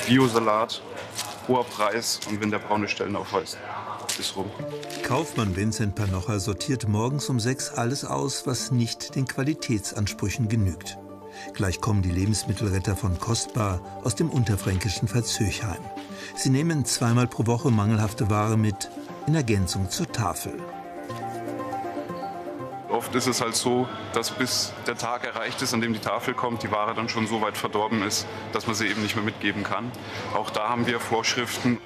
Biosalat, hoher Preis und wenn der braune Stellen aufweist, ist rum. Kaufmann Vincent Panocha sortiert morgens um 6 alles aus, was nicht den Qualitätsansprüchen genügt. Gleich kommen die Lebensmittelretter von Kostbar aus dem unterfränkischen Veitshöchheim. Sie nehmen zweimal pro Woche mangelhafte Ware mit, in Ergänzung zur Tafel. Oft ist es halt so, dass bis der Tag erreicht ist, an dem die Tafel kommt, die Ware dann schon so weit verdorben ist, dass man sie eben nicht mehr mitgeben kann. Auch da haben wir Vorschriften.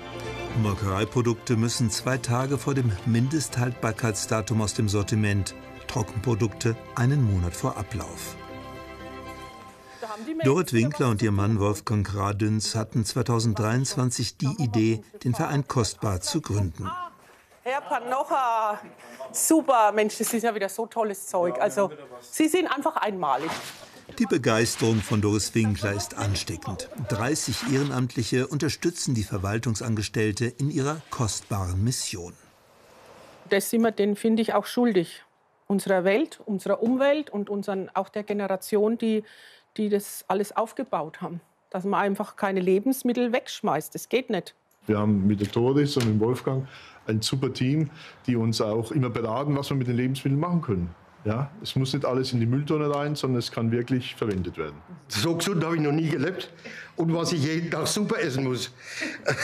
Molkereiprodukte müssen 2 Tage vor dem Mindesthaltbarkeitsdatum aus dem Sortiment, Trockenprodukte einen Monat vor Ablauf. Dorit Winkler und ihr Mann Wolfgang Radüns hatten 2023 die Idee, den Verein Kostbar zu gründen. Herr Panocha, super, Mensch, das ist ja wieder so tolles Zeug. Also, Sie sind einfach einmalig. Die Begeisterung von Doris Winkler ist ansteckend. 30 Ehrenamtliche unterstützen die Verwaltungsangestellte in ihrer kostbaren Mission. Das sind wir denen, finde ich, auch schuldig. Unserer Welt, unserer Umwelt und auch der Generation, die das alles aufgebaut haben. Dass man einfach keine Lebensmittel wegschmeißt. Das geht nicht. Wir haben mit der Doris und dem Wolfgang ein super Team, die uns auch immer beraten, was wir mit den Lebensmitteln machen können. Ja, es muss nicht alles in die Mülltonne rein, sondern es kann wirklich verwendet werden. So gesund habe ich noch nie gelebt. Und was ich jeden Tag Suppe essen muss.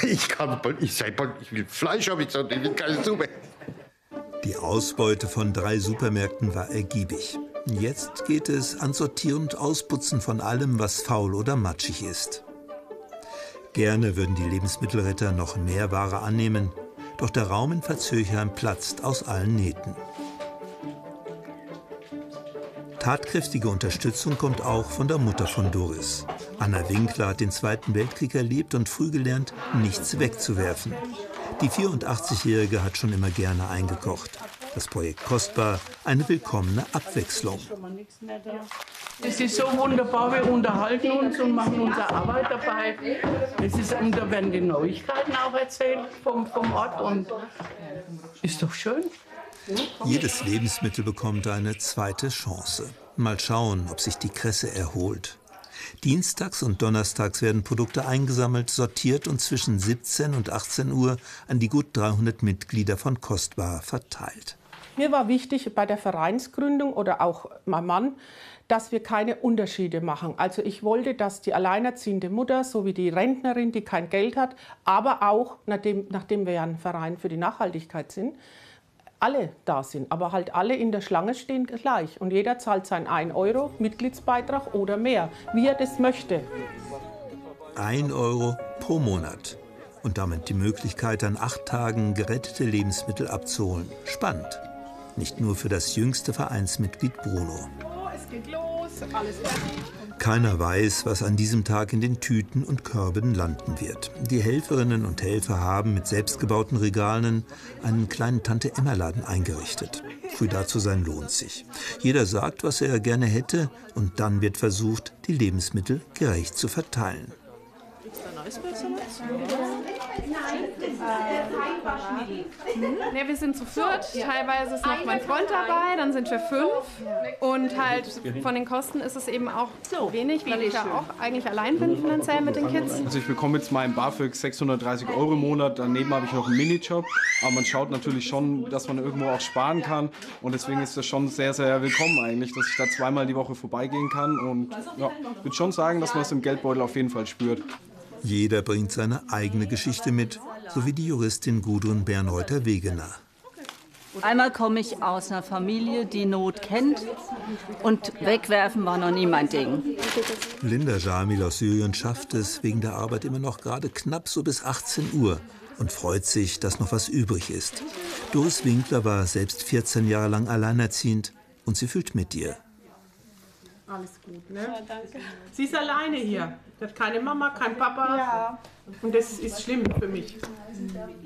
Ich will Fleisch, habe ich gesagt, ich will keine Suppe. Die Ausbeute von 3 Supermärkten war ergiebig. Jetzt geht es ans Sortieren und Ausputzen von allem, was faul oder matschig ist. Gerne würden die Lebensmittelretter noch mehr Ware annehmen. Doch der Raum in Veitshöchheim platzt aus allen Nähten. Tatkräftige Unterstützung kommt auch von der Mutter von Doris. Anna Winkler hat den Zweiten Weltkrieg erlebt und früh gelernt, nichts wegzuwerfen. Die 84-Jährige hat schon immer gerne eingekocht. Das Projekt Kostbar, eine willkommene Abwechslung. Es ist so wunderbar, wir unterhalten uns und machen unsere Arbeit dabei. Und da werden die Neuigkeiten auch erzählt vom Ort und ist doch schön. Jedes Lebensmittel bekommt eine zweite Chance. Mal schauen, ob sich die Kresse erholt. Dienstags und donnerstags werden Produkte eingesammelt, sortiert und zwischen 17 und 18 Uhr an die gut 300 Mitglieder von Kostbar verteilt. Mir war wichtig bei der Vereinsgründung oder auch mein Mann, dass wir keine Unterschiede machen. Also ich wollte, dass die alleinerziehende Mutter sowie die Rentnerin, die kein Geld hat, aber auch, nachdem wir ja ein Verein für die Nachhaltigkeit sind, alle da sind, aber halt alle in der Schlange stehen gleich. Und jeder zahlt seinen 1 € Mitgliedsbeitrag oder mehr, wie er das möchte. 1 € pro Monat. Und damit die Möglichkeit, an 8 Tagen gerettete Lebensmittel abzuholen. Spannend. Nicht nur für das jüngste Vereinsmitglied Bruno. Es geht los, alles fertig. Keiner weiß, was an diesem Tag in den Tüten und Körben landen wird. Die Helferinnen und Helfer haben mit selbstgebauten Regalen einen kleinen Tante-Emma-Laden eingerichtet. Früh da zu sein lohnt sich. Jeder sagt, was er gerne hätte, und dann wird versucht, die Lebensmittel gerecht zu verteilen. Ja, wir sind zu 4, teilweise ist noch mein Freund dabei, dann sind wir 5 und halt von den Kosten ist es eben auch wenig, weil ich ja auch eigentlich allein bin finanziell mit den Kids. Also ich bekomme jetzt meinen BAföG 630 € im Monat, daneben habe ich noch einen Minijob, aber man schaut natürlich schon, dass man irgendwo auch sparen kann und deswegen ist das schon sehr, sehr willkommen eigentlich, dass ich da zweimal die Woche vorbeigehen kann und ja, ich würde schon sagen, dass man es im Geldbeutel auf jeden Fall spürt. Jeder bringt seine eigene Geschichte mit, so wie die Juristin Gudrun Bernreuter-Wegener. Einmal komme ich aus einer Familie, die Not kennt, und wegwerfen war noch nie mein Ding. Linda Jamil aus Syrien schafft es wegen der Arbeit immer noch gerade knapp so bis 18 Uhr und freut sich, dass noch was übrig ist. Doris Winkler war selbst 14 Jahre lang alleinerziehend und sie fühlt mit ihr. Alles gut, ne? Ja, danke. Sie ist alleine hier. Sie hat keine Mama, kein Papa. Ja. Und das ist schlimm für mich.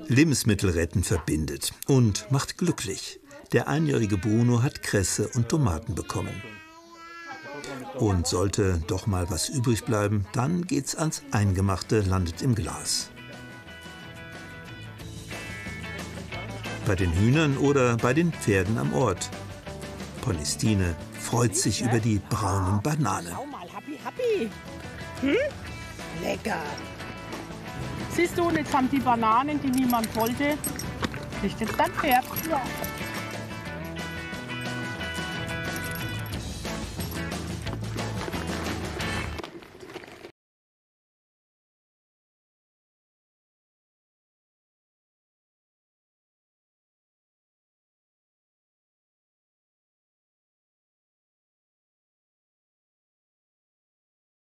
Lebensmittel retten verbindet und macht glücklich. Der 1-jährige Bruno hat Kresse und Tomaten bekommen. Und sollte doch mal was übrig bleiben, dann geht's ans Eingemachte, landet im Glas. Bei den Hühnern oder bei den Pferden am Ort. Paulistine freut sich über die braunen Bananen. Schau mal, happy. Hm? Lecker. Siehst du, und jetzt haben die Bananen, die niemand wollte, nicht jetzt dein Pferd. Ja.